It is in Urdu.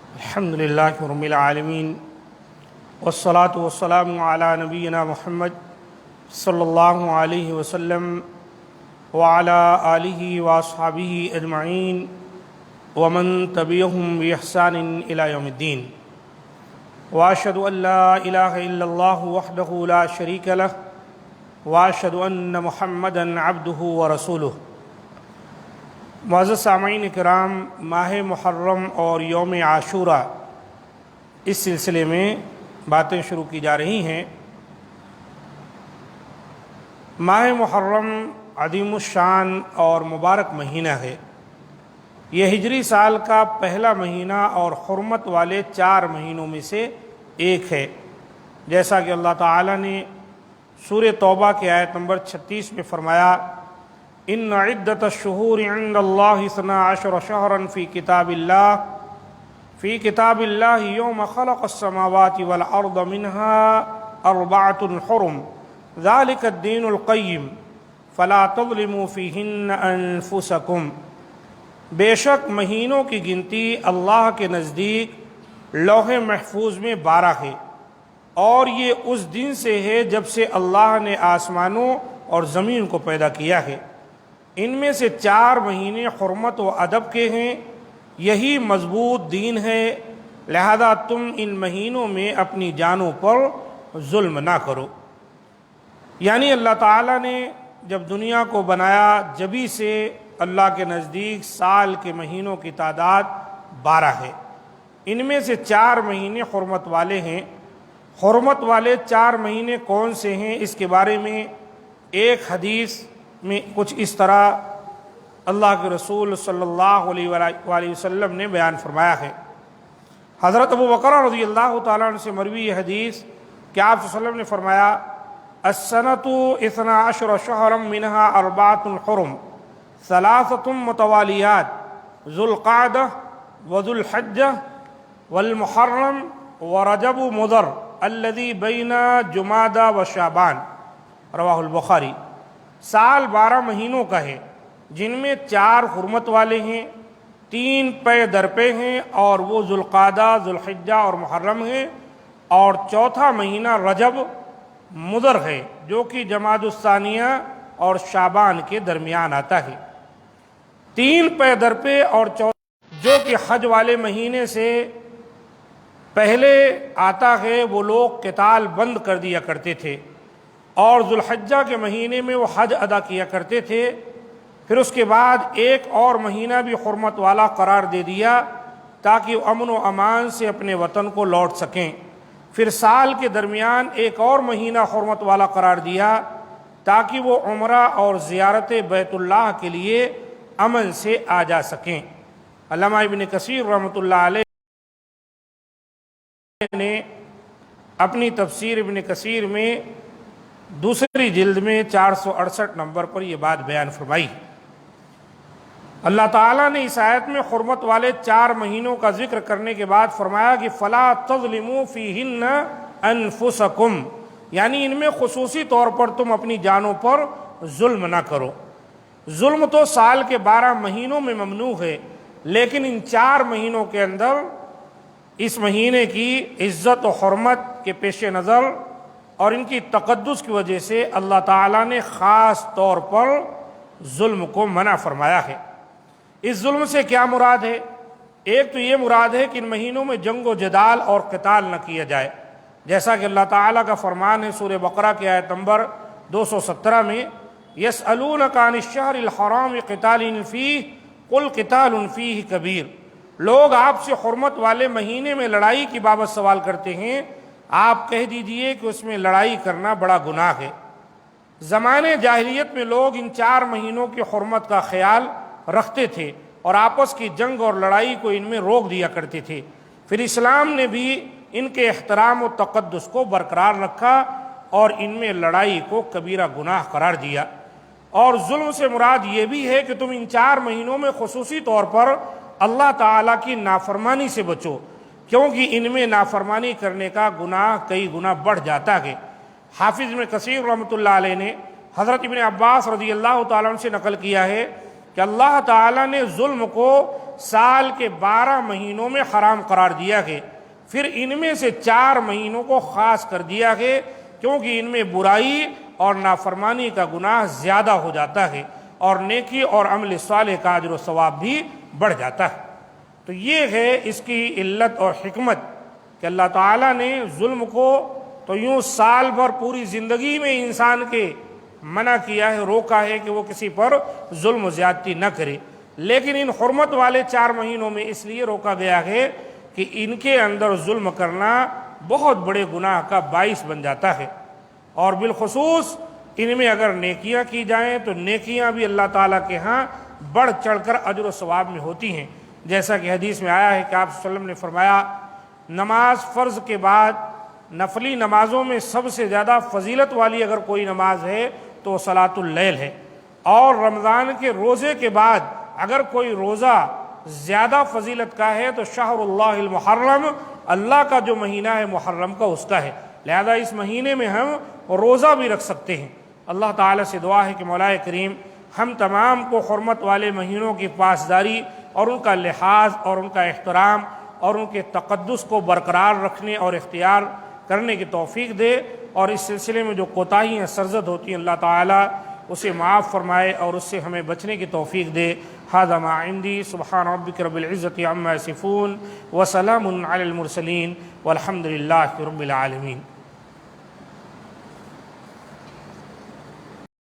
الحمد للہ رب العالمین والصلاة والسلام علی نبینا محمد صلی اللہ علیہ وسلم وعلی آلہ واصحابہ اجمعین ومن تبعہم بإحسان الی یوم الدین واشہد ان لا الہ الا اللہ وحدہ لا شریک لہ واشہد ان محمدا عبدہ ورسولہ۔ معزز سامعین کرام، ماہ محرم اور یوم عاشوراء اس سلسلے میں باتیں شروع کی جا رہی ہیں۔ ماہ محرم عظیم الشان اور مبارک مہینہ ہے۔ یہ ہجری سال کا پہلا مہینہ اور حرمت والے 4 مہینوں میں سے ایک ہے، جیسا کہ اللہ تعالیٰ نے سورہ توبہ کی آیت نمبر 36 میں فرمایا، ان عدت الشہور عند اللہ 12 شہرا فی کتاب اللہ یوم خلق السماوات والارض منها 4 حرم ذلك الدین القیم فلا تظلموا فیہن انفسکم۔ بے شک مہینوں کی گنتی اللہ کے نزدیک لوح محفوظ میں 12 ہے، اور یہ اس دن سے ہے جب سے اللہ نے آسمانوں اور زمین کو پیدا کیا ہے۔ ان میں سے 4 مہینے حرمت و ادب کے ہیں، یہی مضبوط دین ہے، لہذا تم ان مہینوں میں اپنی جانوں پر ظلم نہ کرو۔ یعنی اللہ تعالیٰ نے جب دنیا کو بنایا، جبھی سے اللہ کے نزدیک سال کے مہینوں کی تعداد 12 ہے۔ ان میں سے 4 مہینے حرمت والے ہیں۔ حرمت والے 4 مہینے کون سے ہیں، اس کے بارے میں ایک حدیث میں کچھ اس طرح اللہ کے رسول صلی اللہ علیہ وآلہ وسلم نے بیان فرمایا ہے۔ حضرت ابو بکر رضی اللہ تعالیٰ عنہ سے مروی یہ حدیث کہ آپ صلی اللہ علیہ وسلم نے فرمایا، السنة 12 شہرا منها 4 حرم 3 متوالیات ذو القعدہ وذو الحجہ والمحرم ورجب مضر الذي بین جمادہ وشعبان، رواہ البخاری۔ سال 12 مہینوں کا ہے، جن میں 4 حرمت والے ہیں، 3 پے در پے ہیں، اور وہ ذوالقعدہ، ذوالحجہ اور محرم ہیں، اور 4تھا مہینہ رجب مضر ہے، جو کہ جمادی الثانیہ اور شعبان کے درمیان آتا ہے۔ 3 پے در پے اور 4 جو کہ حج والے مہینے سے پہلے آتا ہے، وہ لوگ قتال بند کر دیا کرتے تھے، اور ذوالحجہ کے مہینے میں وہ حج ادا کیا کرتے تھے۔ پھر اس کے بعد ایک اور مہینہ بھی حرمت والا قرار دے دیا تاکہ وہ امن و امان سے اپنے وطن کو لوٹ سکیں۔ پھر سال کے درمیان ایک اور مہینہ حرمت والا قرار دیا تاکہ وہ عمرہ اور زیارت بیت اللہ کے لیے امن سے آ جا سکیں۔ علامہ ابن کثیر رحمۃ اللہ علیہ نے اپنی تفسیر ابن کثیر میں دوسری جلد میں 468 نمبر پر یہ بات بیان فرمائی۔ اللہ تعالیٰ نے اس آیت میں حرمت والے 4 مہینوں کا ذکر کرنے کے بعد فرمایا کہ فَلَا تَظْلِمُوا فِيهِنَّ أَنفُسَكُمْ، یعنی ان میں خصوصی طور پر تم اپنی جانوں پر ظلم نہ کرو۔ ظلم تو سال کے 12 مہینوں میں ممنوع ہے، لیکن ان 4 مہینوں کے اندر اس مہینے کی عزت و حرمت کے پیش نظر اور ان کی تقدس کی وجہ سے اللہ تعالیٰ نے خاص طور پر ظلم کو منع فرمایا ہے۔ اس ظلم سے کیا مراد ہے؟ ایک تو یہ مراد ہے کہ ان مہینوں میں جنگ و جدال اور قتال نہ کیا جائے، جیسا کہ اللہ تعالیٰ کا فرمان ہے سورہ بقرہ کی آیت نمبر 217 میں، يَسْأَلُونَكَ عَنِ الشَّهْرِ الْحَرَامِ قِتَالٍ فِيهِ قُلْ قِتَالٌ فِيهِ كَبِيرٌ۔ لوگ آپ سے حرمت والے مہینے میں لڑائی کی بابت سوال کرتے ہیں، آپ کہہ دیجئے کہ اس میں لڑائی کرنا بڑا گناہ ہے۔ زمانے جاہلیت میں لوگ ان 4 مہینوں کی حرمت کا خیال رکھتے تھے اور آپس کی جنگ اور لڑائی کو ان میں روک دیا کرتے تھے۔ پھر اسلام نے بھی ان کے احترام و تقدس کو برقرار رکھا اور ان میں لڑائی کو کبیرہ گناہ قرار دیا۔ اور ظلم سے مراد یہ بھی ہے کہ تم ان 4 مہینوں میں خصوصی طور پر اللہ تعالیٰ کی نافرمانی سے بچو، کیونکہ ان میں نافرمانی کرنے کا گناہ کئی گنا بڑھ جاتا ہے۔ حافظ ابن کثیر رحمۃ اللہ علیہ نے حضرت ابن عباس رضی اللہ تعالیٰ عنہ سے نقل کیا ہے کہ اللہ تعالیٰ نے ظلم کو سال کے 12 مہینوں میں حرام قرار دیا گیا، پھر ان میں سے 4 مہینوں کو خاص کر دیا گیا کیونکہ ان میں برائی اور نافرمانی کا گناہ زیادہ ہو جاتا ہے اور نیکی اور عمل صالح کا اجر و ثواب بھی بڑھ جاتا ہے۔ تو یہ ہے اس کی علت اور حکمت کہ اللہ تعالیٰ نے ظلم کو تو یوں سال بھر پوری زندگی میں انسان کے منع کیا ہے، روکا ہے کہ وہ کسی پر ظلم و زیادتی نہ کرے، لیکن ان حرمت والے 4 مہینوں میں اس لیے روکا گیا ہے کہ ان کے اندر ظلم کرنا بہت بڑے گناہ کا باعث بن جاتا ہے، اور بالخصوص ان میں اگر نیکیاں کی جائیں تو نیکیاں بھی اللہ تعالیٰ کے ہاں بڑھ چڑھ کر اجر و ثواب میں ہوتی ہیں، جیسا کہ حدیث میں آیا ہے کہ آپ صلی اللہ علیہ وسلم نے فرمایا نماز فرض کے بعد نفلی نمازوں میں سب سے زیادہ فضیلت والی اگر کوئی نماز ہے تو صلاۃ اللیل ہے، اور رمضان کے روزے کے بعد اگر کوئی روزہ زیادہ فضیلت کا ہے تو شہر اللہ المحرم، اللہ کا جو مہینہ ہے محرم کا اس کا ہے، لہذا اس مہینے میں ہم روزہ بھی رکھ سکتے ہیں۔ اللہ تعالیٰ سے دعا ہے کہ مولا کریم ہم تمام کو حرمت والے مہینوں کی پاسداری اور ان کا لحاظ اور ان کا احترام اور ان کے تقدس کو برقرار رکھنے اور اختیار کرنے کی توفیق دے، اور اس سلسلے میں جو کوتاہیاں سرزد ہوتی ہیں اللہ تعالیٰ اسے معاف فرمائے اور اس سے ہمیں بچنے کی توفیق دے۔ ھذا ما عندی، سبحان ربک رب العزۃ عما یصفون وسلام علی المرسلین والحمد للہ رب العالمین۔